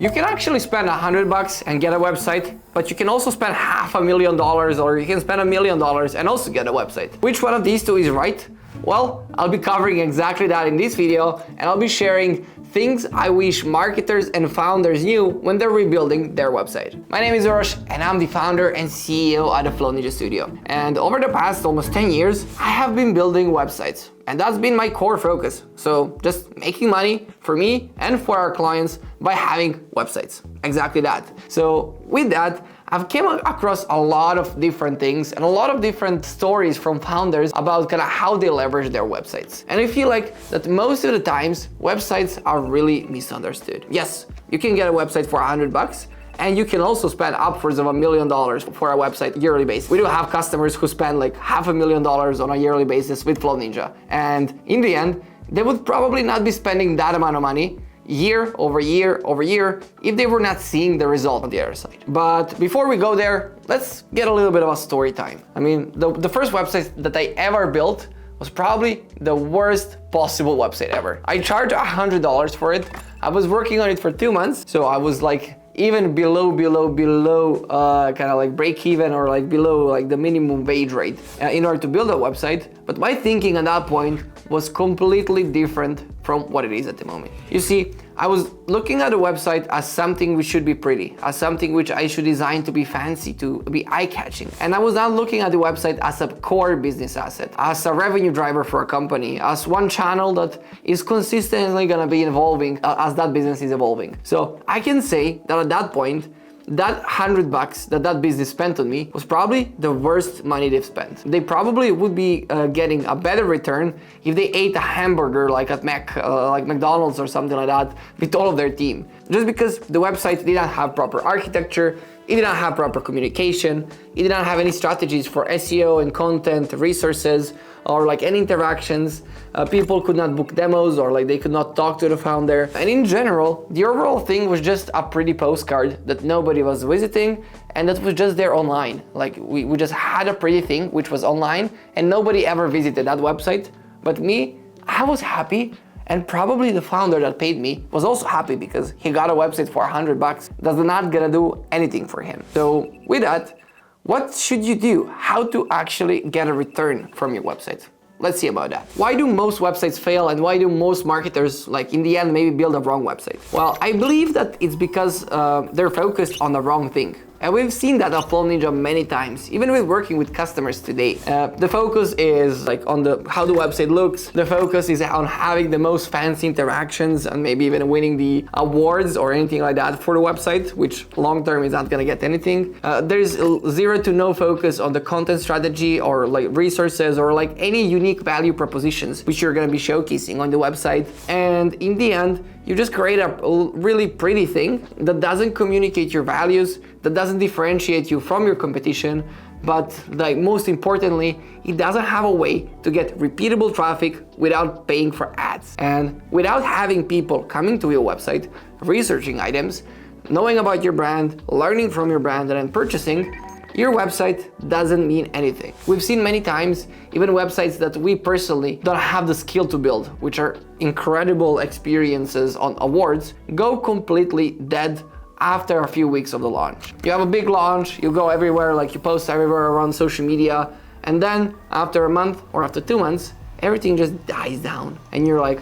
You can actually spend $100 and get a website, but you can also spend $500,000 or you can spend $1 million and also get a website. Which one of these two is right? Well, I'll be covering exactly that in this video, and I'll be sharing things I wish marketers and founders knew when they're rebuilding their website. My name is Urosh, and I'm the founder and CEO at the Flow Ninja Studio. And over the past almost 10 years, I have been building websites, and that's been my core focus. So just making money for me and for our clients by having websites. Exactly that. So with that, I've came across a lot of different things and a lot of different stories from founders about kind of how they leverage their websites. And I feel like that most of the times, websites are really misunderstood. Yes, you can get a website for $100, and you can also spend upwards of $1 million for a website yearly basis. We do have customers who spend like $500,000 on a yearly basis with Flow Ninja. And in the end, they would probably not be spending that amount of money year over year over year if they were not seeing the result on the other side. But before we go there, let's get a little bit of a story time. I mean, the first website that I ever built was probably the worst possible website ever. I charged $100 for it. I was working on it for 2 months, so I was like even below kind of like break even or like below like the minimum wage rate in order to build a website. But my thinking at that point was completely different from what it is at the moment. You see, I was looking at a website as something which should be pretty, as something which I should design to be fancy, to be eye-catching. And I was not looking at the website as a core business asset, as a revenue driver for a company, as one channel that is consistently gonna be evolving as that business is evolving. So I can say that at that point, that $100 that business spent on me was probably the worst money they've spent. They probably would be getting a better return if they ate a hamburger like at like McDonald's or something like that with all of their team. Just because the website didn't have proper architecture, it didn't have proper communication, it didn't have any strategies for SEO and content, resources, or like any interactions. People could not book demos or like they could not talk to the founder. And in general, the overall thing was just a pretty postcard that nobody was visiting and that was just there online. Like we just had a pretty thing which was online and nobody ever visited that website. But me, I was happy. And probably the founder that paid me was also happy because he got a website for $100. That's not gonna do anything for him. So with that, what should you do? How to actually get a return from your website? Let's see about that. Why do most websites fail and why do most marketers, like in the end, maybe build a wrong website? Well, I believe that it's because they're focused on the wrong thing. And we've seen that at Flow Ninja many times, even with working with customers today. The focus is like on how the website looks. The focus is on having the most fancy interactions and maybe even winning the awards or anything like that for the website, which long term is not gonna get anything. There's zero to no focus on the content strategy or like resources or like any unique value propositions which you're gonna be showcasing on the website. And in the end, you just create a really pretty thing that doesn't communicate your values, that doesn't differentiate you from your competition, but like most importantly, it doesn't have a way to get repeatable traffic without paying for ads. And without having people coming to your website, researching items, knowing about your brand, learning from your brand, and then purchasing, your website doesn't mean anything. We've seen many times, even websites that we personally don't have the skill to build, which are incredible experiences on awards, go completely dead after a few weeks of the launch. You have a big launch, you go everywhere, like you post everywhere around social media, and then after a month or after 2 months, everything just dies down. And you're like,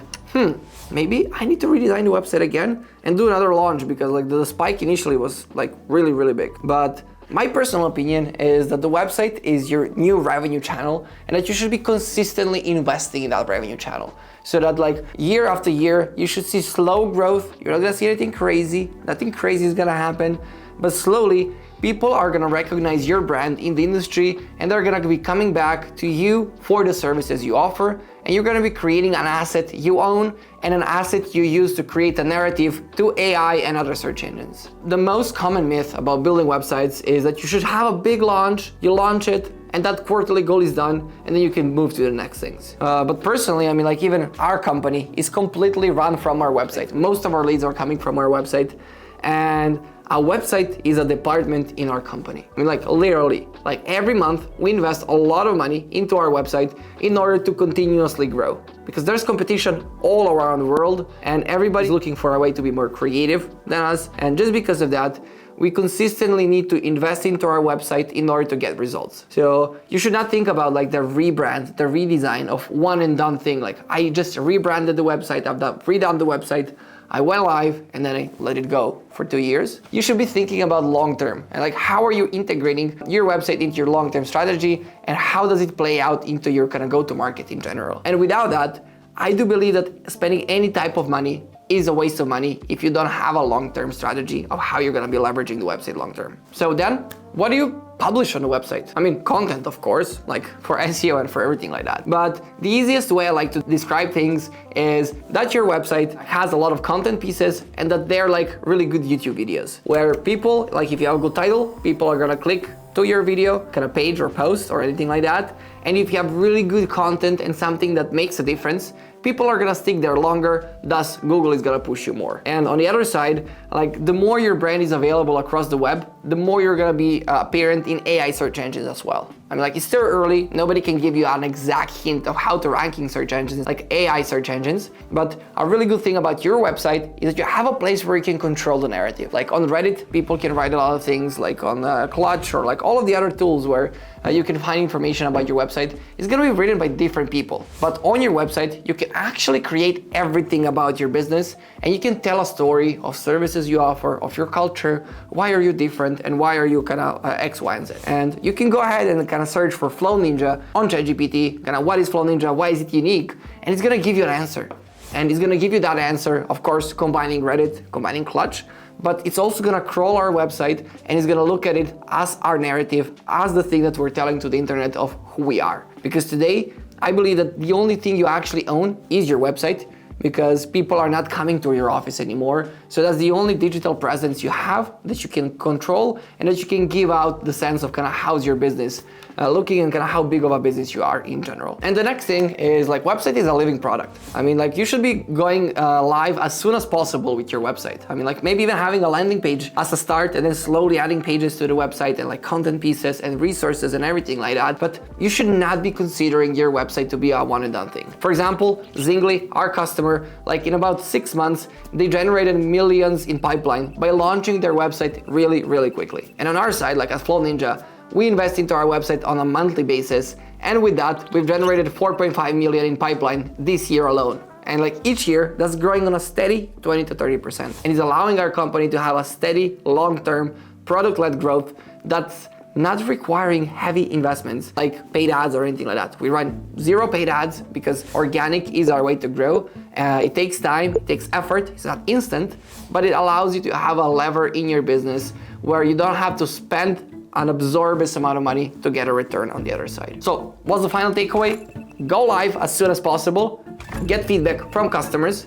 maybe I need to redesign the website again and do another launch because like the spike initially was like really big. But my personal opinion is that the website is your new revenue channel and that you should be consistently investing in that revenue channel. So that like year after year, you should see slow growth. You're not gonna see anything crazy. Nothing crazy is gonna happen, but slowly people are gonna recognize your brand in the industry and they're gonna be coming back to you for the services you offer. And you're gonna be creating an asset you own and an asset you use to create a narrative to AI and other search engines. The most common myth about building websites is that you should have a big launch, you launch it, and that quarterly goal is done, and then you can move to the next things. But personally, I mean, like even our company is completely run from our website. Most of our leads are coming from our website. and a website is a department in our company. I mean, like literally, like every month we invest a lot of money into our website in order to continuously grow, because there's competition all around the world and everybody's looking for a way to be more creative than us. And just because of that, we consistently need to invest into our website in order to get results. So you should not think about like the rebrand, the redesign of one and done thing. Like I just rebranded the website, I've redone the website, I went live and then I let it go for 2 years. You should be thinking about long-term and like how are you integrating your website into your long-term strategy and how does it play out into your kind of go-to-market in general. And without that, I do believe that spending any type of money is a waste of money if you don't have a long-term strategy of how you're gonna be leveraging the website long-term. So then, what do you publish on the website? I mean, content, of course, like for SEO and for everything like that. But the easiest way I like to describe things is that your website has a lot of content pieces and that they're like really good YouTube videos where people, like if you have a good title, people are gonna click to your video, kind of page or post or anything like that. And if you have really good content and something that makes a difference, people are gonna stick there longer, thus Google is gonna push you more. And on the other side, like the more your brand is available across the web, the more you're gonna be apparent in AI search engines as well. I mean, like it's still early, nobody can give you an exact hint of how to rank in search engines, like AI search engines, but a really good thing about your website is that you have a place where you can control the narrative. Like on Reddit, people can write a lot of things, like on Clutch or like all of the other tools where you can find information about your website. It's gonna be written by different people, but on your website, you can actually create everything about your business and you can tell a story of services you offer, of your culture, why are you different and why are you kind of X, Y, and Z. And you can go ahead and kind of search for Flow Ninja on ChatGPT, kind of what is Flow Ninja, why is it unique? And it's gonna give you an answer. And it's gonna give you that answer, of course, combining Reddit, combining Clutch, but it's also gonna crawl our website and it's gonna look at it as our narrative, as the thing that we're telling to the internet of who we are. Because today, I believe that the only thing you actually own is your website, because people are not coming to your office anymore. So that's the only digital presence you have that you can control and that you can give out the sense of kind of how's your business looking and kind of how big of a business you are in general. And the next thing is like website is a living product. I mean, like you should be going live as soon as possible with your website. I mean, like maybe even having a landing page as a start and then slowly adding pages to the website and like content pieces and resources and everything like that. But you should not be considering your website to be a one and done thing. For example, Zingly, our customer, like in about 6 months, they generated millions in pipeline by launching their website really, really quickly. And on our side, like as Flow Ninja, we invest into our website on a monthly basis. And with that, we've generated 4.5 million in pipeline this year alone. And like each year, that's growing on a steady 20 to 30%. And it's allowing our company to have a steady, long-term, product-led growth that's not requiring heavy investments like paid ads or anything like that. We run 0 paid ads because organic is our way to grow. It takes time, it takes effort, it's not instant, but it allows you to have a lever in your business where you don't have to spend an absorb this amount of money to get a return on the other side. So what's the final takeaway? Go live as soon as possible, get feedback from customers.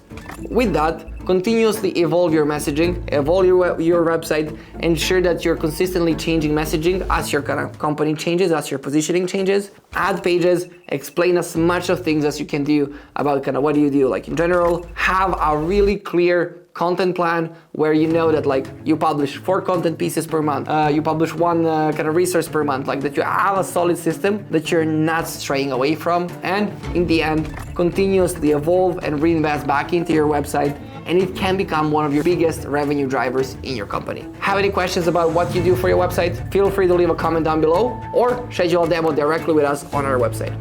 With that, continuously evolve your messaging, evolve your website, ensure that you're consistently changing messaging as your kind of company changes, as your positioning changes. Add pages, explain as much of things as you can do about kind of what do you do, like in general. Have a really clear content plan where you know that like you publish 4 content pieces per month, you publish 1 kind of resource per month, like that you have a solid system that you're not straying away from. And in the end, continuously evolve and reinvest back into your website, and it can become one of your biggest revenue drivers in your company. Have any questions about what you do for your website? Feel free to leave a comment down below or schedule a demo directly with us on our website.